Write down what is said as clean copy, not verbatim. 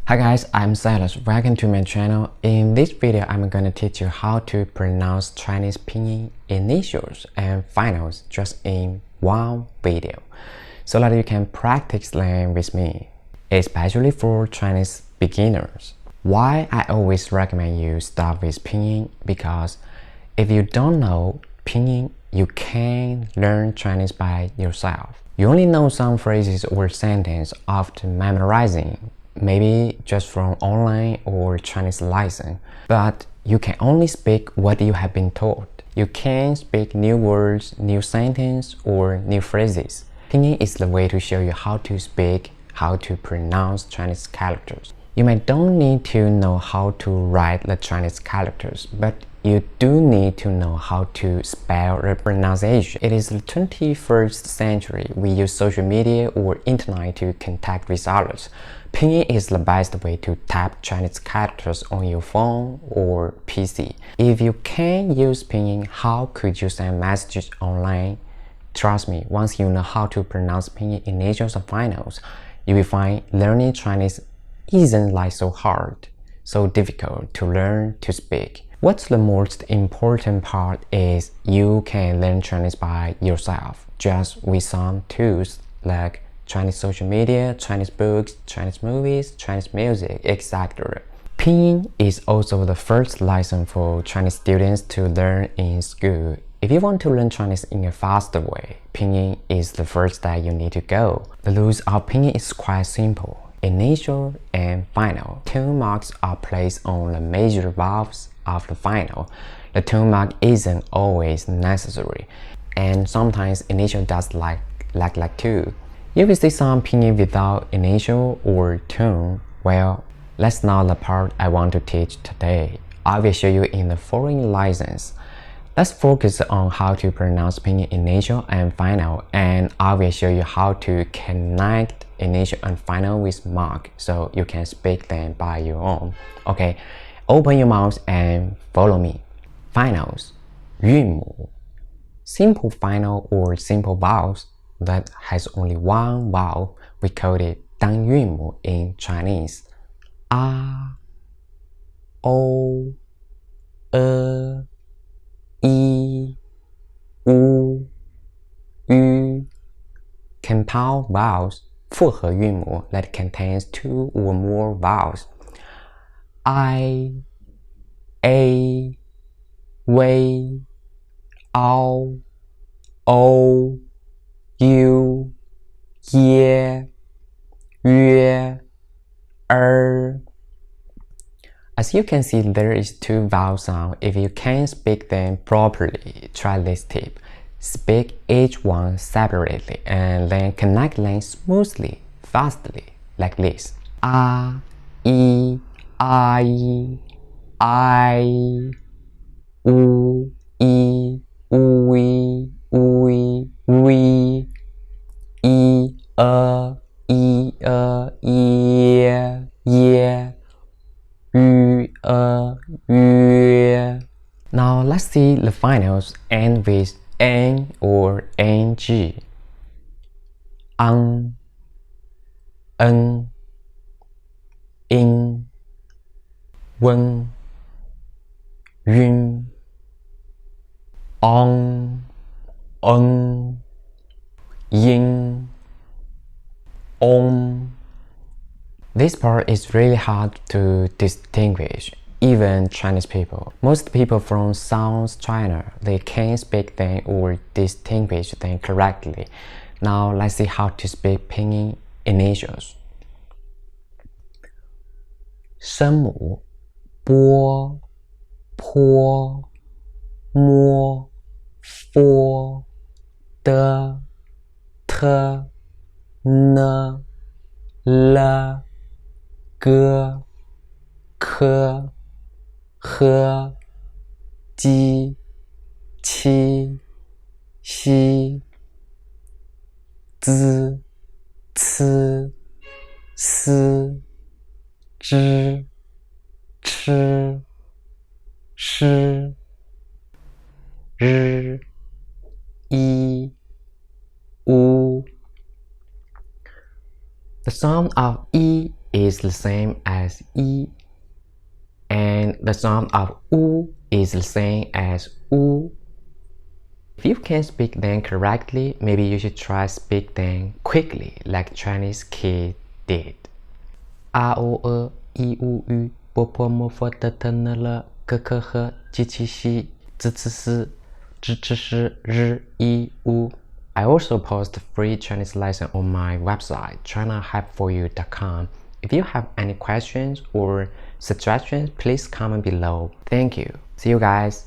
Hi guys, I'm Silas. Welcome to my channel. In this video, I'm gonna teach you how to pronounce Chinese pinyin initials and finals just in one video, so that you can practice them with me, especially for Chinese beginners. Why I always recommend you start with pinyin? Because if you don't know pinyin, you can learn Chinese by yourself. You only know some phrases or sentences after memorizing, maybe just from online or Chinese lesson, but you can only speak what you have been taught. You can speak new words, new sentences, or new phrases. Pinyin is the way to show you how to speak, how to pronounce Chinese characters. You may don't need to know how to write the Chinese characters, but you do need to know how to spell the pronunciation. It is the 21st century. We use social media or internet to contact with others. Pinyin is the best way to type Chinese characters on your phone or PC. If you can't use pinyin, how could you send messages online? Trust me, once you know how to pronounce pinyin initials and finals, you will find learning Chinese isn't like so hard, so difficult to learn to speak. What's the most important part is you can learn Chinese by yourself, just with some tools like Chinese social media, Chinese books, Chinese movies, Chinese music, etc. Pinyin is also the first lesson for Chinese students to learn in school. If you want to learn Chinese in a faster way, pinyin is the first that you need to go. The rules of pinyin is quite simple. Initial and final. Tone marks are placed on the major vowels of the final. The tone mark isn't always necessary, and sometimes initial does like too. You will see some pinyin without initial or tone. Well, that's not the part I want to teach today. I will show you in the following lessons. Let's focus on how to pronounce pinyin initial and final, and I will show you how to connect initial and final with mark so you can speak them by your own. Okay, open your mouth and follow me. Finals, 韵母. Simple final or simple vowels that has only one vowel, we call it 单韵母 in Chinese. A, O, E, I, U, Ü. Compound vowels, 复合韵母 that contains two or more vowels. I, A, W, O, O, U, Y, Yue, As you can see, there is two vowel sounds. If you can't speak them properly, try this tip. Speak each one separately and then connect them smoothly, fastly, like this. A, I, I, I, U, I, Ui, Ui, Ui, I, Ye, Ye, Ü, Yue. Now let's see the finals end with N or NG. N, In, Wen, Yun, On, Yin, On. This part is really hard to distinguish, even Chinese people. Most people from South China, they can't speak them or distinguish them correctly. Now let's see how to speak pinyin initials. 声母 波 坡 摸 佛 的 t n l g k h j q x z c s zh ch sh r i u. The sound of I is the same as E, and the sound of U is the same as U. If you can't speak them correctly, maybe you should try speak them quickly like Chinese kids did. A O E I U Ü Bo Po Mo Fo Te Te N L K K H Ji Qi Xi Z Z S Zhi Zhi Shi R I U. I also post free Chinese lesson on my website chinahelpforyou.com. If you have any questions or suggestions, please comment below. Thank you. See you guys.